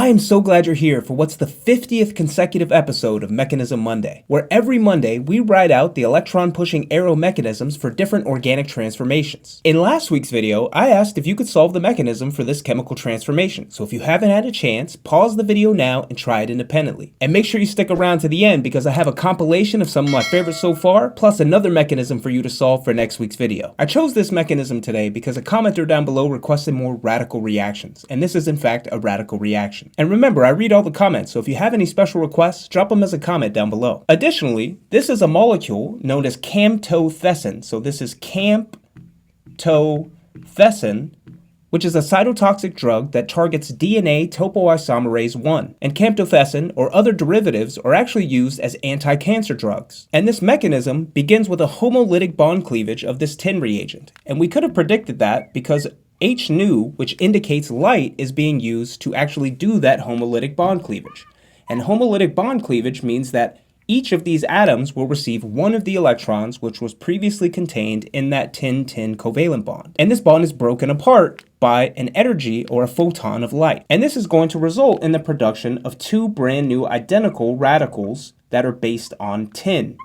I am so glad you're here for what's the 50th consecutive episode of Mechanism Monday, where every Monday we write out the electron-pushing arrow mechanisms for different organic transformations. In last week's video, I asked if you could solve the mechanism for this chemical transformation, so if you haven't had a chance, pause the video now and try it independently. And make sure you stick around to the end because I have a compilation of some of my favorites so far, plus another mechanism for you to solve for next week's video. I chose this mechanism today because a commenter down below requested more radical reactions, and this is in fact a radical reaction. And remember, I read all the comments, so if you have any special requests, drop them as a comment down below. Additionally, this is a molecule known as Camptothecin. So this is Camptothecin, which is a cytotoxic drug that targets DNA topoisomerase 1. And Camptothecin or other derivatives are actually used as anti-cancer drugs. And this mechanism begins with a homolytic bond cleavage of this tin reagent. And we could have predicted that because H-nu, which indicates light, is being used to actually do that homolytic bond cleavage. And homolytic bond cleavage means that each of these atoms will receive one of the electrons which was previously contained in that tin-tin covalent bond. And this bond is broken apart by an energy or a photon of light. And this is going to result in the production of two brand new identical radicals that are based on tin.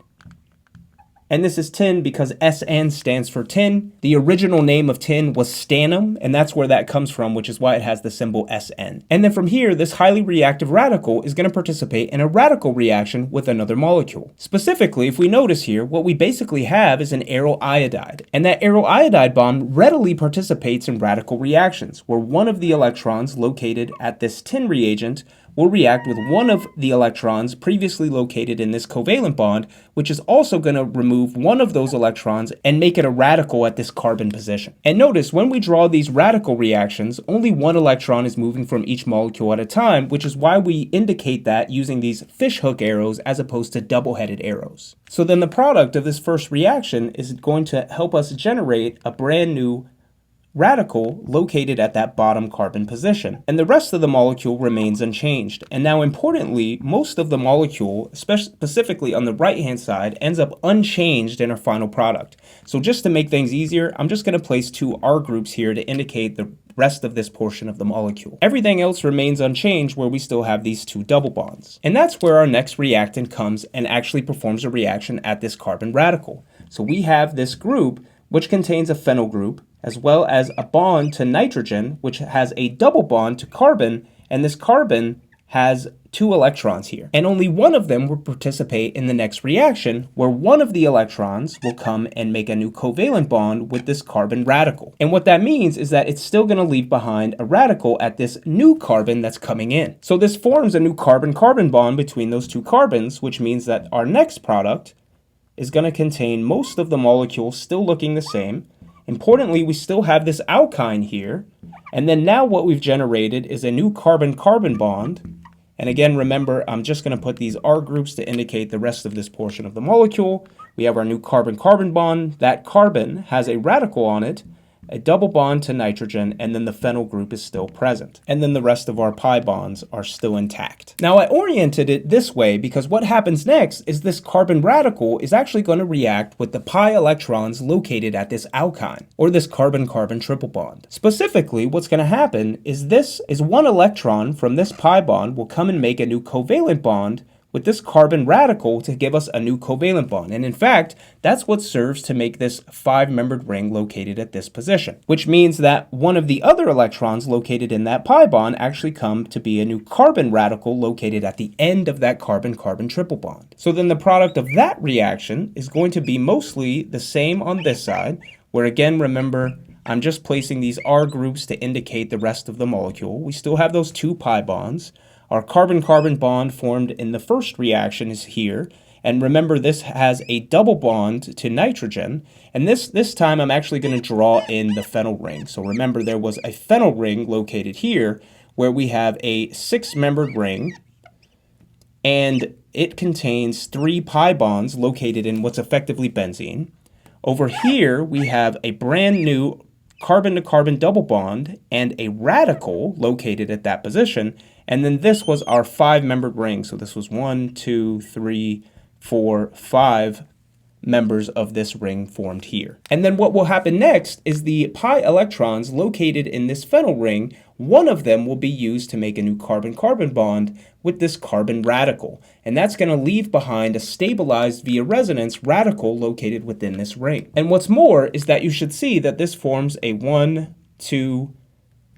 And this is tin because SN stands for tin. The original name of tin was stannum, and that's where that comes from, which is why it has the symbol SN. And then from here, this highly reactive radical is going to participate in a radical reaction with another molecule. Specifically, if we notice here, what we basically have is an aryl iodide. And that aryl iodide bond readily participates in radical reactions, where one of the electrons located at this tin reagent will react with one of the electrons previously located in this covalent bond, which is also going to remove one of those electrons and make it a radical at this carbon position. And notice when we draw these radical reactions, only one electron is moving from each molecule at a time, which is why we indicate that using these fishhook arrows as opposed to double-headed arrows. So then the product of this first reaction is going to help us generate a brand new radical located at that bottom carbon position. And the rest of the molecule remains unchanged. And now importantly, most of the molecule, specifically on the right-hand side, ends up unchanged in our final product. So just to make things easier, I'm just going to place two R groups here to indicate the rest of this portion of the molecule. Everything else remains unchanged where we still have these two double bonds. And that's where our next reactant comes and actually performs a reaction at this carbon radical. So we have this group which contains a phenyl group, as well as a bond to nitrogen, which has a double bond to carbon, and this carbon has two electrons here. And only one of them will participate in the next reaction, where one of the electrons will come and make a new covalent bond with this carbon radical. And what that means is that it's still going to leave behind a radical at this new carbon that's coming in. So this forms a new carbon-carbon bond between those two carbons, which means that our next product is going to contain most of the molecules still looking the same. Importantly, we still have this alkyne here. And then now what we've generated is a new carbon-carbon bond. And again, remember, I'm just going to put these R groups to indicate the rest of this portion of the molecule. We have our new carbon-carbon bond. That carbon has a radical on it, a double bond to nitrogen, and then the phenyl group is still present. And then the rest of our pi bonds are still intact. Now I oriented it this way because what happens next is this carbon radical is actually going to react with the pi electrons located at this alkyne, or this carbon-carbon triple bond. Specifically, what's going to happen is one electron from this pi bond will come and make a new covalent bond with this carbon radical to give us a new covalent bond. And in fact, that's what serves to make this 5-membered ring located at this position, which means that one of the other electrons located in that pi bond actually come to be a new carbon radical located at the end of that carbon-carbon triple bond. So then the product of that reaction is going to be mostly the same on this side, where again, remember, I'm just placing these R groups to indicate the rest of the molecule. We still have those two pi bonds. Our carbon-carbon bond formed in the first reaction is here. And remember, this has a double bond to nitrogen. And this time, I'm actually going to draw in the phenyl ring. So remember, there was a phenyl ring located here where we have a 6-membered ring. And it contains 3 pi bonds located in what's effectively benzene. Over here, we have a brand new carbon-to-carbon double bond and a radical located at that position. And then this was our 5-membered ring. So this was 1, 2, 3, 4, 5 members of this ring formed here. And then what will happen next is the pi electrons located in this phenyl ring, one of them will be used to make a new carbon-carbon bond with this carbon radical. And that's going to leave behind a stabilized via resonance radical located within this ring. And what's more is that you should see that this forms a 1, 2,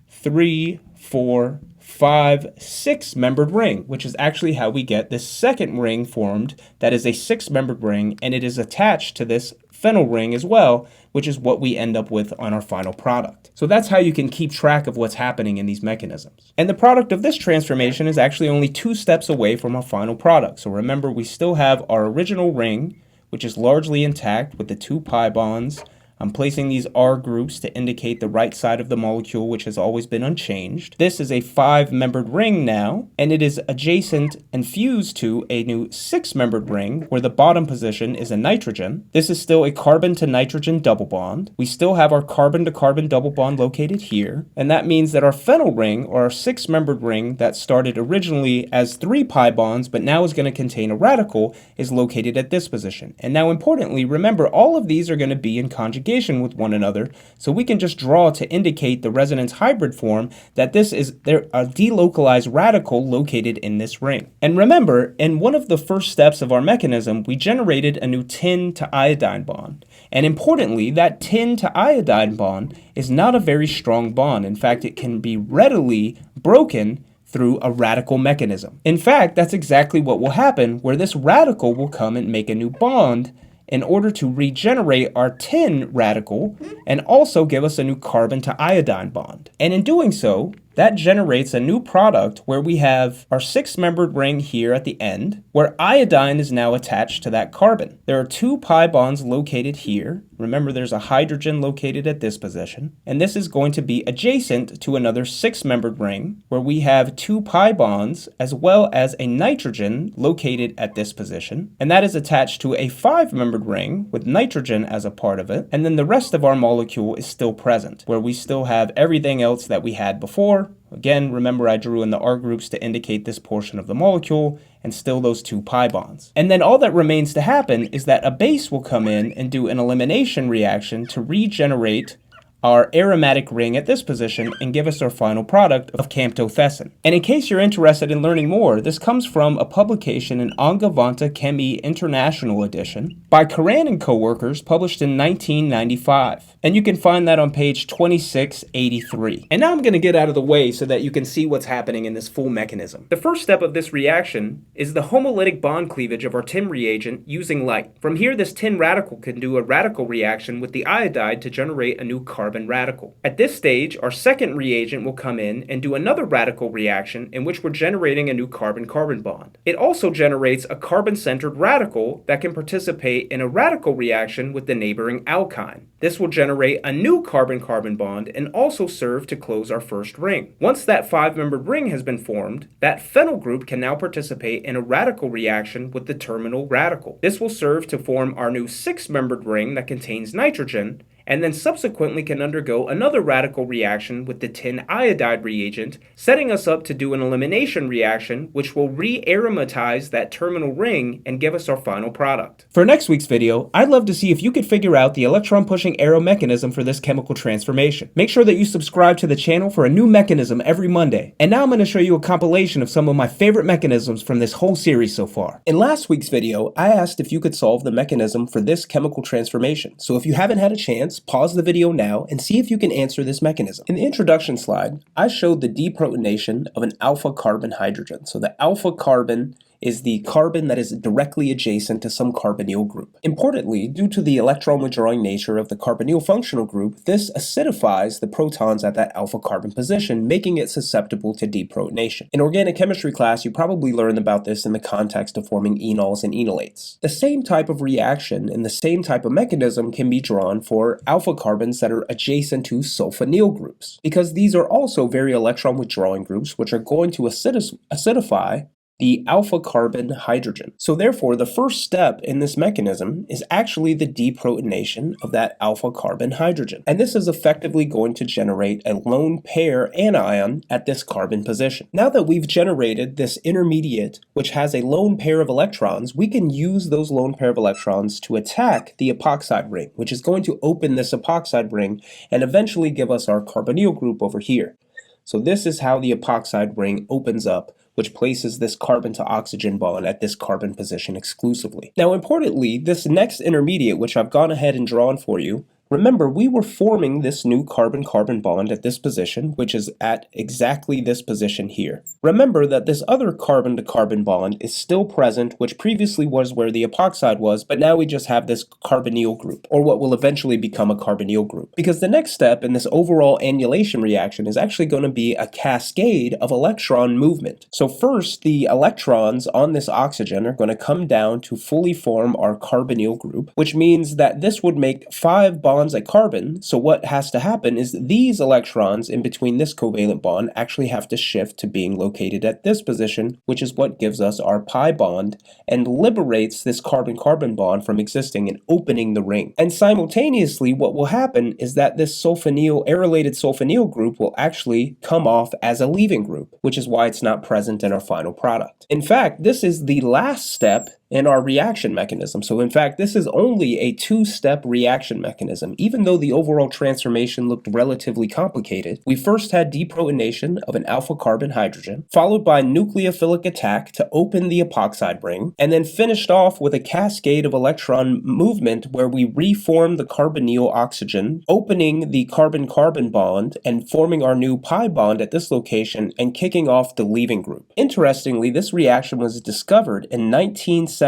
3, 4, 5, 6-membered ring, which is actually how we get this second ring formed that is a 6-membered ring, and it is attached to this phenyl ring as well, which is what we end up with on our final product. So that's how you can keep track of what's happening in these mechanisms. And the product of this transformation is actually only 2 steps away from our final product. So remember, we still have our original ring, which is largely intact with the 2 pi bonds. I'm placing these R groups to indicate the right side of the molecule, which has always been unchanged. This is a 5-membered ring now, and it is adjacent and fused to a new 6-membered ring where the bottom position is a nitrogen. This is still a carbon to nitrogen double bond. We still have our carbon to carbon double bond located here, and that means that our phenyl ring, or our 6-membered ring that started originally as 3 pi bonds but now is going to contain a radical, is located at this position. And now importantly, remember, all of these are going to be in conjugation with one another, so we can just draw to indicate the resonance hybrid form that this is a delocalized radical located in this ring. And remember, in one of the first steps of our mechanism, we generated a new tin to iodine bond. And importantly, that tin to iodine bond is not a very strong bond. In fact, it can be readily broken through a radical mechanism. In fact, that's exactly what will happen, where this radical will come and make a new bond in order to regenerate our tin radical and also give us a new carbon to iodine bond. And in doing so, that generates a new product where we have our 6-membered ring here at the end, where iodine is now attached to that carbon. There are 2 pi bonds located here. Remember, there's a hydrogen located at this position, and this is going to be adjacent to another 6-membered ring where we have 2 pi bonds as well as a nitrogen located at this position, and that is attached to a 5-membered ring with nitrogen as a part of it, and then the rest of our molecule is still present, where we still have everything else that we had before. Again, remember I drew in the R groups to indicate this portion of the molecule, and still those 2 pi bonds. And then all that remains to happen is that a base will come in and do an elimination reaction to regenerate our aromatic ring at this position and give us our final product of Camptothecin. And in case you're interested in learning more, this comes from a publication in Angewandte Chemie International Edition by Karan and co-workers, published in 1995. And you can find that on page 2683. And now I'm going to get out of the way so that you can see what's happening in this full mechanism. The first step of this reaction is the homolytic bond cleavage of our tin reagent using light. From here, this tin radical can do a radical reaction with the iodide to generate a new carbon radical. At this stage, our second reagent will come in and do another radical reaction in which we're generating a new carbon-carbon bond. It also generates a carbon-centered radical that can participate in a radical reaction with the neighboring alkyne. This will generate a new carbon-carbon bond and also serve to close our first ring. Once that 5-membered ring has been formed, that phenyl group can now participate in a radical reaction with the terminal radical. This will serve to form our new 6-membered ring that contains nitrogen, and then subsequently can undergo another radical reaction with the tin iodide reagent, setting us up to do an elimination reaction which will re-aromatize that terminal ring and give us our final product. For next week's video, I'd love to see if you could figure out the electron-pushing arrow mechanism for this chemical transformation. Make sure that you subscribe to the channel for a new mechanism every Monday. And now I'm going to show you a compilation of some of my favorite mechanisms from this whole series so far. In last week's video, I asked if you could solve the mechanism for this chemical transformation. So if you haven't had a chance, pause the video now and see if you can answer this mechanism. In the introduction slide, I showed the deprotonation of an alpha carbon hydrogen. So the alpha carbon is the carbon that is directly adjacent to some carbonyl group. Importantly, due to the electron withdrawing nature of the carbonyl functional group, this acidifies the protons at that alpha carbon position, making it susceptible to deprotonation. In organic chemistry class, you probably learned about this in the context of forming enols and enolates. The same type of reaction and the same type of mechanism can be drawn for alpha carbons that are adjacent to sulfonyl groups, because these are also very electron withdrawing groups which are going to acidify the alpha carbon hydrogen. So therefore, the first step in this mechanism is actually the deprotonation of that alpha carbon hydrogen. And this is effectively going to generate a lone pair anion at this carbon position. Now that we've generated this intermediate, which has a lone pair of electrons, we can use those lone pair of electrons to attack the epoxide ring, which is going to open this epoxide ring and eventually give us our carbonyl group over here. So this is how the epoxide ring opens up, which places this carbon to oxygen bond at this carbon position exclusively. Now importantly, this next intermediate, which I've gone ahead and drawn for you, remember we were forming this new carbon-carbon bond at this position, which is at exactly this position here. Remember that this other carbon-to-carbon bond is still present, which previously was where the epoxide was, but now we just have this carbonyl group, or what will eventually become a carbonyl group. Because the next step in this overall annulation reaction is actually going to be a cascade of electron movement. So first, the electrons on this oxygen are going to come down to fully form our carbonyl group, which means that this would make 5 bonds at carbon. So what has to happen is these electrons in between this covalent bond actually have to shift to being located at this position, which is what gives us our pi bond and liberates this carbon-carbon bond from existing and opening the ring. And simultaneously, what will happen is that this sulfonyl, arylated sulfonyl group will actually come off as a leaving group, which is why it's not present in our final product. In fact, this is the last step in our reaction mechanism. So in fact, this is only a 2-step reaction mechanism. Even though the overall transformation looked relatively complicated, we first had deprotonation of an alpha carbon hydrogen, followed by nucleophilic attack to open the epoxide ring, and then finished off with a cascade of electron movement where we reformed the carbonyl oxygen, opening the carbon-carbon bond and forming our new pi bond at this location and kicking off the leaving group. Interestingly, this reaction was discovered in 1976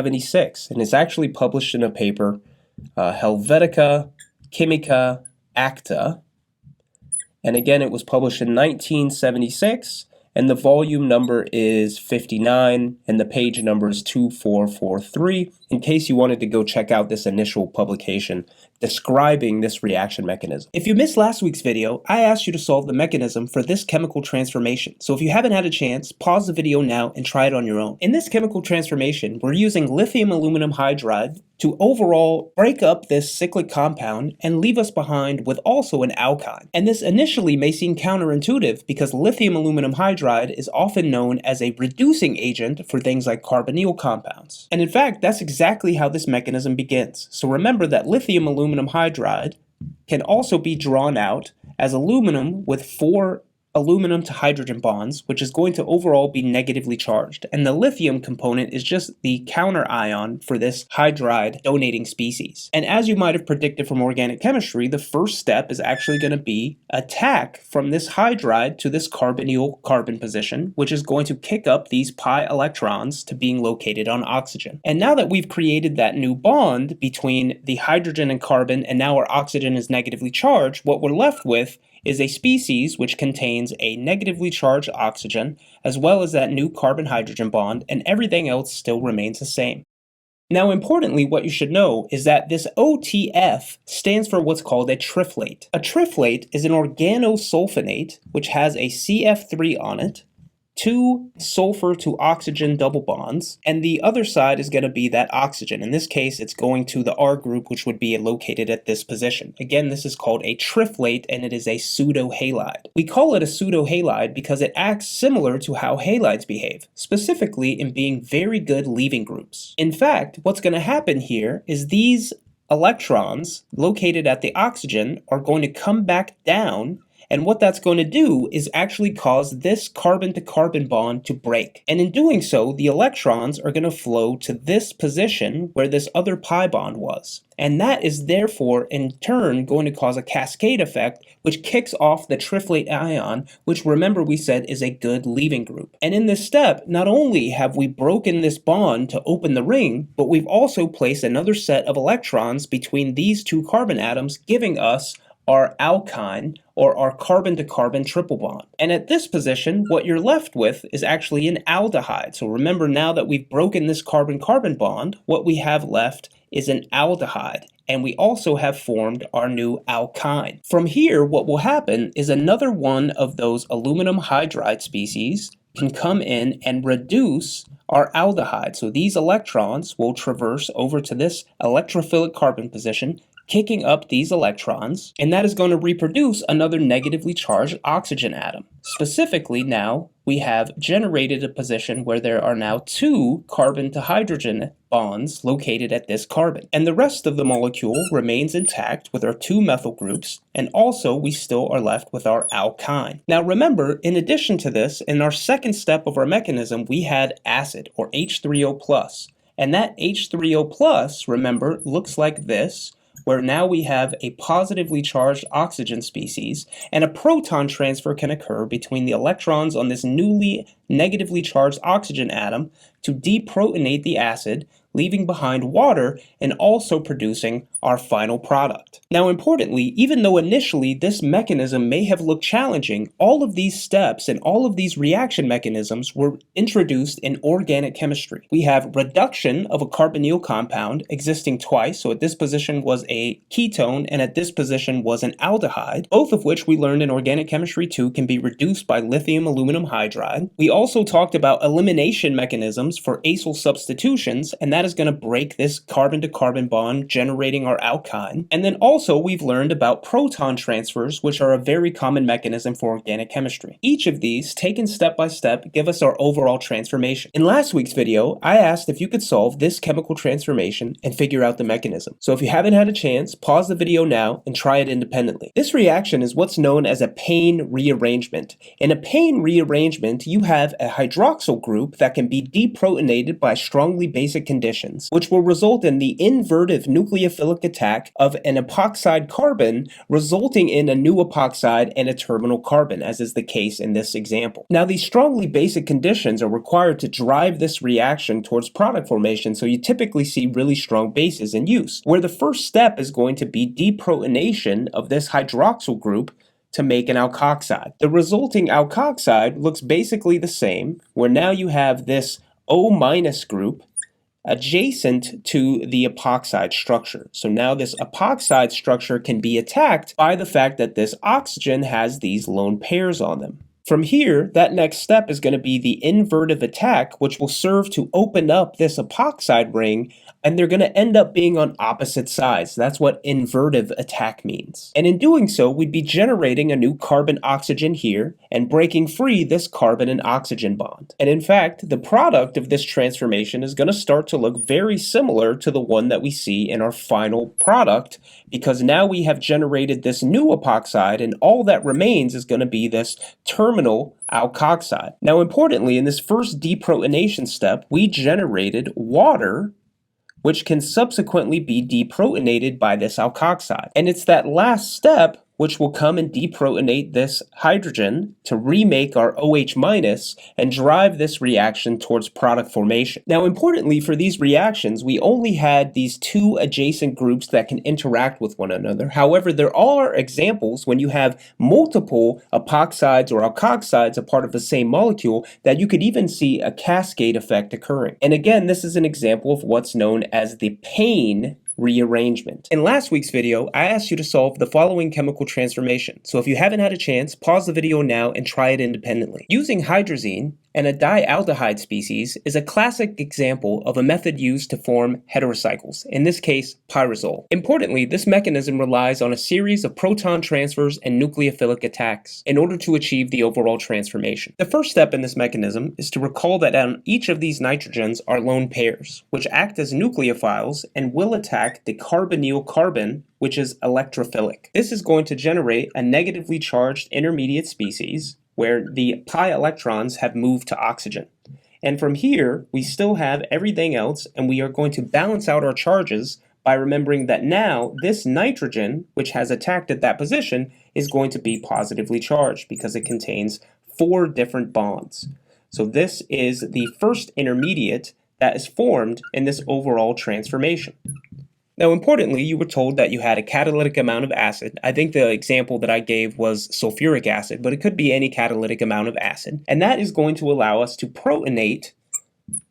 and is actually published in a paper, Helvetica Chimica Acta. And again, it was published in 1976, and the volume number is 59, and the page number is 2443, in case you wanted to go check out this initial publication describing this reaction mechanism. If you missed last week's video, I asked you to solve the mechanism for this chemical transformation. So if you haven't had a chance, pause the video now and try it on your own. In this chemical transformation, we're using lithium aluminum hydride to overall break up this cyclic compound and leave us behind with also an alkyne. And this initially may seem counterintuitive because lithium aluminum hydride is often known as a reducing agent for things like carbonyl compounds. And in fact, that's exactly how this mechanism begins. So remember that lithium aluminum hydride can also be drawn out as aluminum with 4 aluminum to hydrogen bonds, which is going to overall be negatively charged. And the lithium component is just the counter ion for this hydride donating species. And as you might have predicted from organic chemistry, the first step is actually going to be attack from this hydride to this carbonyl carbon position, which is going to kick up these pi electrons to being located on oxygen. And now that we've created that new bond between the hydrogen and carbon, and now our oxygen is negatively charged, what we're left with is a species which contains a negatively charged oxygen, as well as that new carbon-hydrogen bond, and everything else still remains the same. Now importantly, what you should know is that this OTF stands for what's called a triflate. A triflate is an organosulfonate which has a CF3 on it, 2 sulfur to oxygen double bonds, and the other side is going to be that oxygen. In this case, it's going to the R group, which would be located at this position. Again, this is called a triflate, and it is a pseudohalide. We call it a pseudohalide because it acts similar to how halides behave, specifically in being very good leaving groups. In fact, what's going to happen here is these electrons located at the oxygen are going to come back down, and what that's going to do is actually cause this carbon-to-carbon bond to break. And in doing so, the electrons are going to flow to this position where this other pi bond was. And that is therefore, in turn, going to cause a cascade effect, which kicks off the triflate ion, which remember we said is a good leaving group. And in this step, not only have we broken this bond to open the ring, but we've also placed another set of electrons between these 2 carbon atoms, giving us our alkyne, or our carbon-to-carbon triple bond. And at this position, what you're left with is actually an aldehyde. So remember, now that we've broken this carbon-carbon bond, what we have left is an aldehyde. And we also have formed our new alkyne. From here, what will happen is another one of those aluminum hydride species can come in and reduce our aldehyde. So these electrons will traverse over to this electrophilic carbon position, kicking up these electrons, and that is going to reproduce another negatively charged oxygen atom. Specifically, now we have generated a position where there are now 2 carbon to hydrogen bonds located at this carbon. And the rest of the molecule remains intact with our 2 methyl groups, and also we still are left with our alkyne. Now remember, in addition to this, in our second step of our mechanism, we had acid, or H3O+. And that H3O+, remember, looks like this, where now we have a positively charged oxygen species, and a proton transfer can occur between the electrons on this newly negatively charged oxygen atom to deprotonate the acid, leaving behind water and also producing our final product. Now importantly, even though initially this mechanism may have looked challenging, all of these steps and all of these reaction mechanisms were introduced in organic chemistry. We have reduction of a carbonyl compound existing twice, so at this position was a ketone and at this position was an aldehyde, both of which we learned in organic chemistry 2 can be reduced by lithium aluminum hydride. We also talked about elimination mechanisms for acyl substitutions, and that is going to break this carbon-to-carbon bond, generating our alkyne. And then also we've learned about proton transfers, which are a very common mechanism for organic chemistry. Each of these, taken step by step, give us our overall transformation. In last week's video, I asked if you could solve this chemical transformation and figure out the mechanism. So if you haven't had a chance, pause the video now and try it independently. This reaction is what's known as a Payne rearrangement. In a Payne rearrangement, you have a hydroxyl group that can be deprotonated by strongly basic conditions, which will result in the invertive nucleophilic attack of an epoxide carbon, resulting in a new epoxide and a terminal carbon, as is the case in this example. Now, these strongly basic conditions are required to drive this reaction towards product formation, so you typically see really strong bases in use, where the first step is going to be deprotonation of this hydroxyl group to make an alkoxide. The resulting alkoxide looks basically the same, where now you have this O- group adjacent to the epoxide structure. So now this epoxide structure can be attacked by the fact that this oxygen has these lone pairs on them. From here, that next step is going to be the invertive attack, which will serve to open up this epoxide ring, and they're going to end up being on opposite sides. That's what invertive attack means. And in doing so, we'd be generating a new carbon-oxygen here and breaking free this carbon and oxygen bond. And in fact, the product of this transformation is going to start to look very similar to the one that we see in our final product, because now we have generated this new epoxide, and all that remains is going to be this terminal alkoxide. Now importantly, in this first deprotonation step, we generated water, which can subsequently be deprotonated by this alkoxide. And it's that last step which will come and deprotonate this hydrogen to remake our OH- and drive this reaction towards product formation. Now importantly, for these reactions, we only had these 2 adjacent groups that can interact with one another. However, there are examples when you have multiple epoxides or alkoxides a part of the same molecule that you could even see a cascade effect occurring. And again, this is an example of what's known as the Payne rearrangement. In last week's video, I asked you to solve the following chemical transformation. So if you haven't had a chance, pause the video now and try it independently. Using hydrazine and a dialdehyde species is a classic example of a method used to form heterocycles, in this case, pyrazole. Importantly, this mechanism relies on a series of proton transfers and nucleophilic attacks in order to achieve the overall transformation. The first step in this mechanism is to recall that on each of these nitrogens are lone pairs, which act as nucleophiles and will attack the carbonyl carbon, which is electrophilic. This is going to generate a negatively charged intermediate species, where the pi electrons have moved to oxygen. And from here, we still have everything else, and we are going to balance out our charges by remembering that now this nitrogen, which has attacked at that position, is going to be positively charged because it contains 4 different bonds. So this is the first intermediate that is formed in this overall transformation. Now, importantly, you were told that you had a catalytic amount of acid. I think the example that I gave was sulfuric acid, but it could be any catalytic amount of acid. And that is going to allow us to protonate.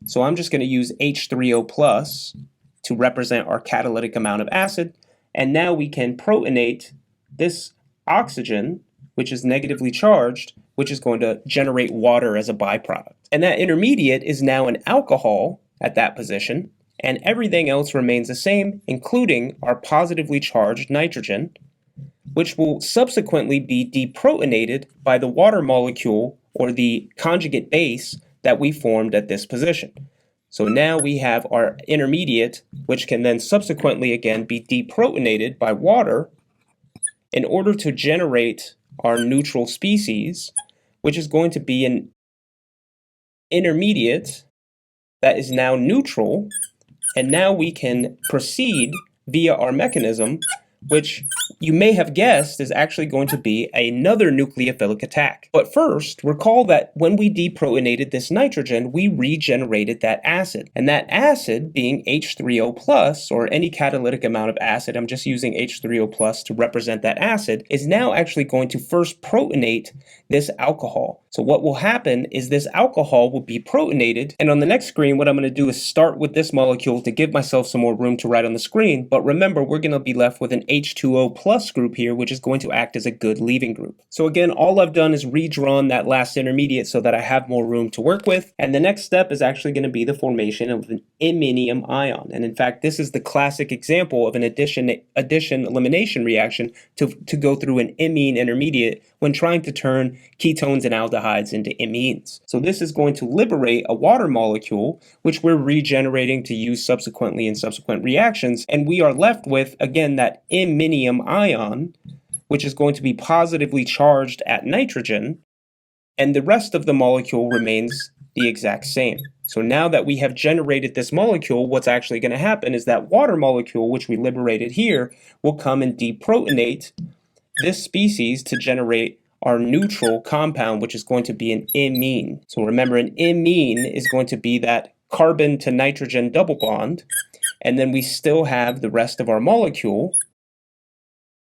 So I'm just going to use H3O+ to represent our catalytic amount of acid. And now we can protonate this oxygen, which is negatively charged, which is going to generate water as a byproduct. And that intermediate is now an alcohol at that position, and everything else remains the same, including our positively charged nitrogen, which will subsequently be deprotonated by the water molecule or the conjugate base that we formed at this position. So now we have our intermediate, which can then subsequently again be deprotonated by water in order to generate our neutral species, which is going to be an intermediate that is now neutral, and now we can proceed via our mechanism, which you may have guessed is actually going to be another nucleophilic attack. But first, recall that when we deprotonated this nitrogen, we regenerated that acid. And that acid, being H3O+, or any catalytic amount of acid, I'm just using H3O+ to represent that acid, is now actually going to first protonate this alcohol. So what will happen is this alcohol will be protonated, and on the next screen, what I'm going to do is start with this molecule to give myself some more room to write on the screen. But remember, we're going to be left with an H2O+ group here, which is going to act as a good leaving group. So again, all I've done is redrawn that last intermediate so that I have more room to work with. And the next step is actually going to be the formation of an iminium ion. And in fact, this is the classic example of an addition-elimination reaction to go through an imine intermediate when trying to turn ketones and aldehydes into imines. So this is going to liberate a water molecule, which we're regenerating to use subsequently in subsequent reactions. And we are left with, again, that iminium ion, which is going to be positively charged at nitrogen, and the rest of the molecule remains the exact same. So now that we have generated this molecule, what's actually going to happen is that water molecule, which we liberated here, will come and deprotonate this species to generate our neutral compound, which is going to be an imine. So remember, an imine is going to be that carbon to nitrogen double bond, and then we still have the rest of our molecule,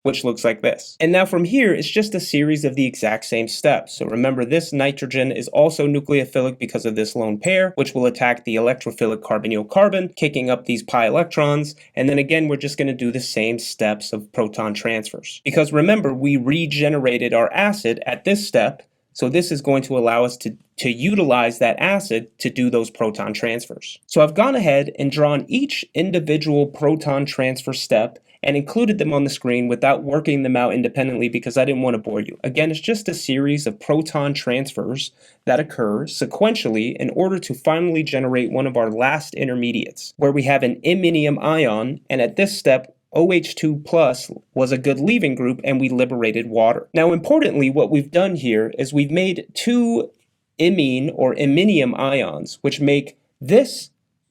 which looks like this. And now from here, it's just a series of the exact same steps. So remember, this nitrogen is also nucleophilic because of this lone pair, which will attack the electrophilic carbonyl carbon, kicking up these pi electrons. And then again, we're just going to do the same steps of proton transfers. Because remember, we regenerated our acid at this step, so this is going to allow us to utilize that acid to do those proton transfers. So I've gone ahead and drawn each individual proton transfer step and included them on the screen without working them out independently because I didn't want to bore you. Again, it's just a series of proton transfers that occur sequentially in order to finally generate one of our last intermediates, where we have an iminium ion, and at this step, OH2+ was a good leaving group and we liberated water. Now importantly, what we've done here is we've made two imine or iminium ions, which make this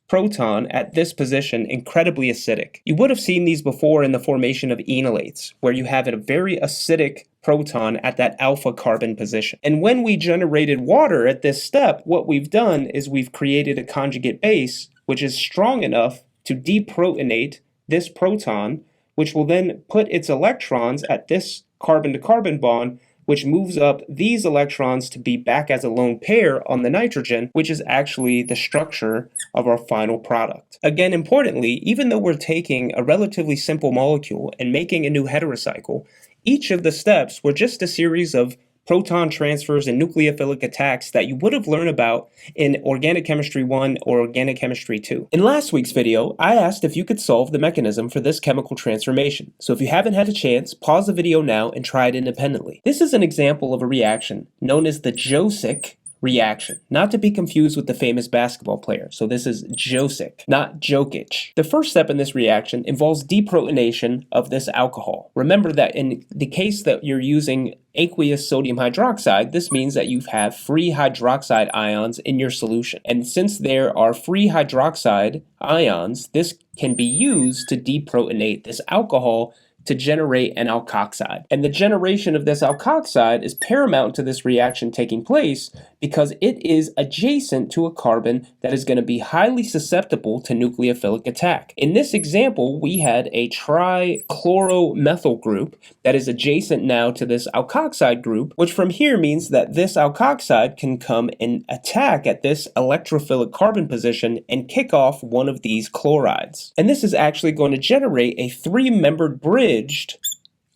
proton at this position incredibly acidic. You would have seen these before in the formation of enolates, where you have a very acidic proton at that alpha carbon position. And when we generated water at this step, what we've done is we've created a conjugate base, which is strong enough to deprotonate this proton, which will then put its electrons at this carbon-to-carbon bond, which moves up these electrons to be back as a lone pair on the nitrogen, which is actually the structure of our final product. Again, importantly, even though we're taking a relatively simple molecule and making a new heterocycle, each of the steps were just a series of proton transfers and nucleophilic attacks that you would have learned about in Organic Chemistry 1 or Organic Chemistry 2. In last week's video, I asked if you could solve the mechanism for this chemical transformation. So if you haven't had a chance, pause the video now and try it independently. This is an example of a reaction known as the Josic reaction, not to be confused with the famous basketball player. So this is Josic, not Jokic. The first step in this reaction involves deprotonation of this alcohol. Remember that in the case that you're using aqueous sodium hydroxide, this means that you have free hydroxide ions in your solution. And since there are free hydroxide ions, this can be used to deprotonate this alcohol to generate an alkoxide. And the generation of this alkoxide is paramount to this reaction taking place because it is adjacent to a carbon that is going to be highly susceptible to nucleophilic attack. In this example, we had a trichloromethyl group that is adjacent now to this alkoxide group, which from here means that this alkoxide can come and attack at this electrophilic carbon position and kick off one of these chlorides. And this is actually going to generate a three-membered bridged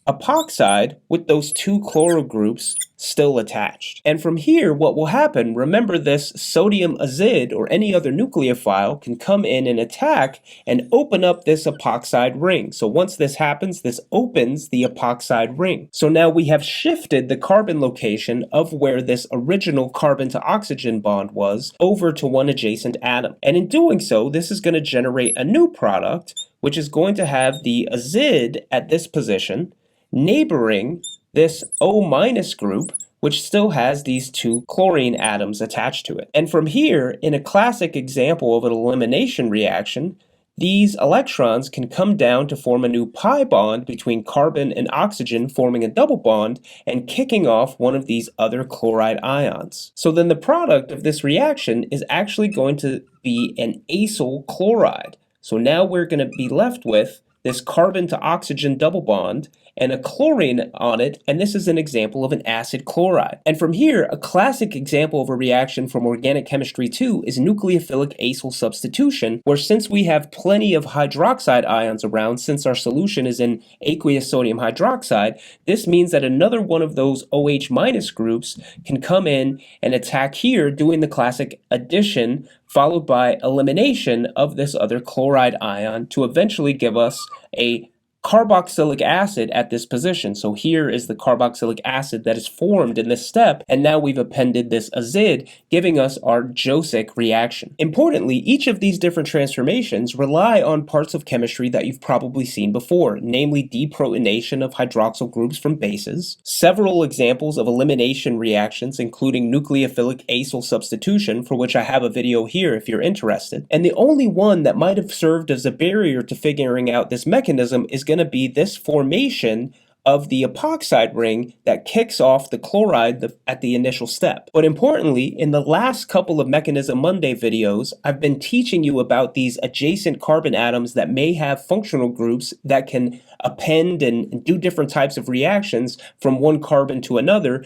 epoxide with those two chloro groups still attached. And from here, what will happen, remember this sodium azide or any other nucleophile can come in and attack and open up this epoxide ring. So once this happens, this opens the epoxide ring. So now we have shifted the carbon location of where this original carbon to oxygen bond was over to one adjacent atom. And in doing so, this is going to generate a new product, which is going to have the azide at this position neighboring this O- group, which still has these two chlorine atoms attached to it. And from here, in a classic example of an elimination reaction, these electrons can come down to form a new pi bond between carbon and oxygen, forming a double bond and kicking off one of these other chloride ions. So then the product of this reaction is actually going to be an acyl chloride. So now we're going to be left with this carbon to oxygen double bond and a chlorine on it, and this is an example of an acid chloride. And from here, a classic example of a reaction from organic chemistry 2 is nucleophilic acyl substitution, where since we have plenty of hydroxide ions around, since our solution is in aqueous sodium hydroxide, this means that another one of those OH- groups can come in and attack here, doing the classic addition followed by elimination of this other chloride ion to eventually give us a carboxylic acid at this position. So here is the carboxylic acid that is formed in this step, and now we've appended this azide, giving us our Josic reaction. Importantly, each of these different transformations rely on parts of chemistry that you've probably seen before, namely deprotonation of hydroxyl groups from bases, several examples of elimination reactions including nucleophilic acyl substitution, for which I have a video here if you're interested, and the only one that might have served as a barrier to figuring out this mechanism is going to be this formation of the epoxide ring that kicks off the chloride at the initial step. But importantly, in the last couple of Mechanism Monday videos, I've been teaching you about these adjacent carbon atoms that may have functional groups that can append and do different types of reactions from one carbon to another.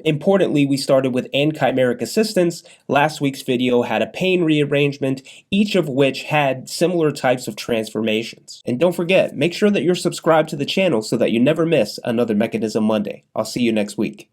Importantly, we started with anchimeric assistance. Last week's video had a pane rearrangement, each of which had similar types of transformations. And don't forget, make sure that you're subscribed to the channel so that you never miss another Mechanism Monday. I'll see you next week.